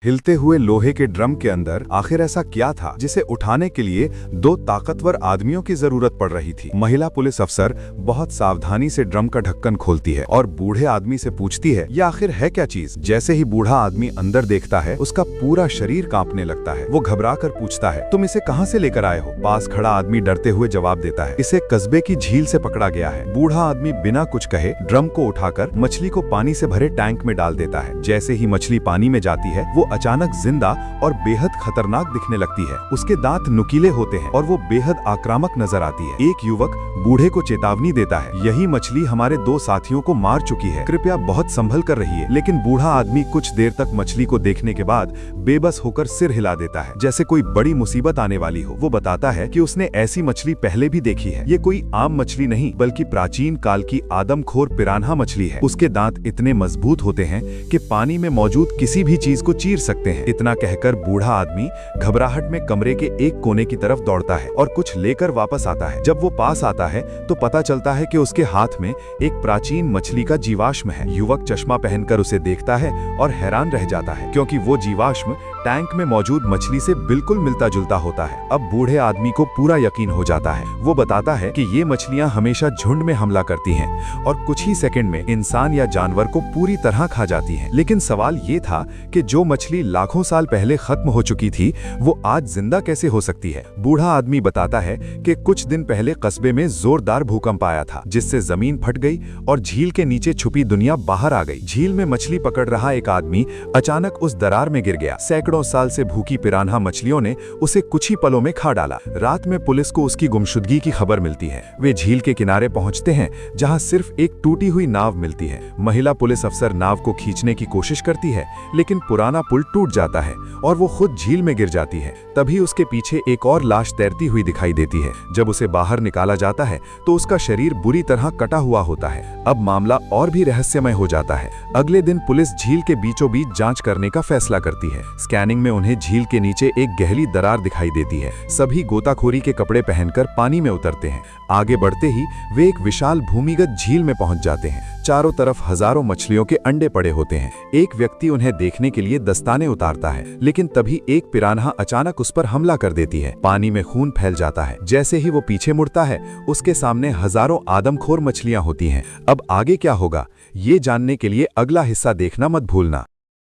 हिलते हुए लोहे के ड्रम के अंदर आखिर ऐसा क्या था जिसे उठाने के लिए दो ताकतवर आदमियों की जरूरत पड़ रही थी। महिला पुलिस अफसर बहुत सावधानी से ड्रम का ढक्कन खोलती है और बूढ़े आदमी से पूछती है, ये आखिर है क्या चीज। जैसे ही बूढ़ा आदमी अंदर देखता है, उसका पूरा शरीर कांपने लगता है। वो घबरा कर पूछता है, तुम इसे कहाँ से लेकर आए हो? पास खड़ा आदमी डरते हुए जवाब देता है, इसे कस्बे की झील से पकड़ा गया है। बूढ़ा आदमी बिना कुछ कहे ड्रम को उठाकर मछली को पानी से भरे टैंक में डाल देता है। जैसे ही मछली पानी में जाती है, वो अचानक जिंदा और बेहद खतरनाक दिखने लगती है। उसके दांत नुकीले होते हैं और वो बेहद आक्रामक नजर आती है। एक युवक बूढ़े को चेतावनी देता है, यही मछली हमारे दो साथियों को मार चुकी है, कृपया बहुत संभल कर रहिए। लेकिन बूढ़ा आदमी कुछ देर तक मछली को देखने के बाद बेबस होकर सिर हिला देता है, जैसे कोई बड़ी मुसीबत आने वाली हो। वो बताता है कि उसने ऐसी मछली पहले भी देखी है। ये कोई आम मछली नहीं, बल्कि प्राचीन काल की आदमखोर पिरान्हा मछली है। उसके दांत इतने मजबूत होते हैं कि पानी में मौजूद किसी भी चीज को चीर सकते हैं। इतना कहकर बूढ़ा आदमी घबराहट में कमरे के एक कोने की तरफ दौड़ता है और कुछ लेकर वापस आता है। जब वो पास आता है तो पता चलता है कि उसके हाथ में एक प्राचीन मछली का जीवाश्म है। युवक चश्मा पहनकर उसे देखता है और हैरान रह जाता है, क्योंकि वो जीवाश्म टैंक में मौजूद मछली से बिल्कुल मिलता जुलता होता है। अब बूढ़े आदमी को पूरा यकीन हो जाता है। वो बताता है कि ये मछलियां हमेशा झुंड में हमला करती हैं और कुछ ही सेकंड में इंसान या जानवर को पूरी तरह खा जाती हैं। लेकिन सवाल ये था कि जो मछली लाखों साल पहले खत्म हो चुकी थी, वो आज जिंदा कैसे हो सकती है। बूढ़ा आदमी बताता है कि कुछ दिन पहले कस्बे में जोरदार भूकंप आया था, जिससे जमीन फट गई और झील के नीचे छुपी दुनिया बाहर आ गई। झील में मछली पकड़ रहा एक आदमी अचानक उस दरार में गिर गया। सैकड़ों साल से भूखी पिरान्हा मछलियों ने उसे कुछ ही पलों में खा डाला। रात में पुलिस को उसकी गुमशुदगी की खबर मिलती है। वे झील के किनारे पहुंचते हैं, जहां सिर्फ एक टूटी हुई नाव मिलती है। महिला पुलिस अफसर नाव को खींचने की कोशिश करती है, लेकिन पुराना पुल टूट जाता है और वो खुद झील में गिर जाती है। तभी उसके पीछे एक और लाश तैरती हुई दिखाई देती है। जब उसे बाहर निकाला जाता है तो उसका शरीर बुरी तरह कटा हुआ होता है। अब मामला और भी रहस्यमय हो जाता है। अगले दिन पुलिस झील के बीचों बीच जांच करने का फैसला करती है। स्कैनिंग में उन्हें झील के नीचे एक गहरी दरार दिखाई देती है। सभी गोताखोरी के कपड़े पहनकर पानी में उतरते हैं। आगे बढ़ते ही वे एक विशाल भूमिगत झील में पहुंच जाते हैं। चारों तरफ हजारों मछलियों के अंडे पड़े होते हैं। एक व्यक्ति उन्हें देखने के लिए दस्ताने उतारता है, लेकिन तभी एक पिरान्हा अचानक उस पर हमला कर देती है। पानी में खून फैल जाता है। जैसे ही वो पीछे मुड़ता है, उसके सामने हजारों आदमखोर मछलियां होती हैं। अब आगे क्या होगा, ये जानने के लिए अगला हिस्सा देखना मत भूलना।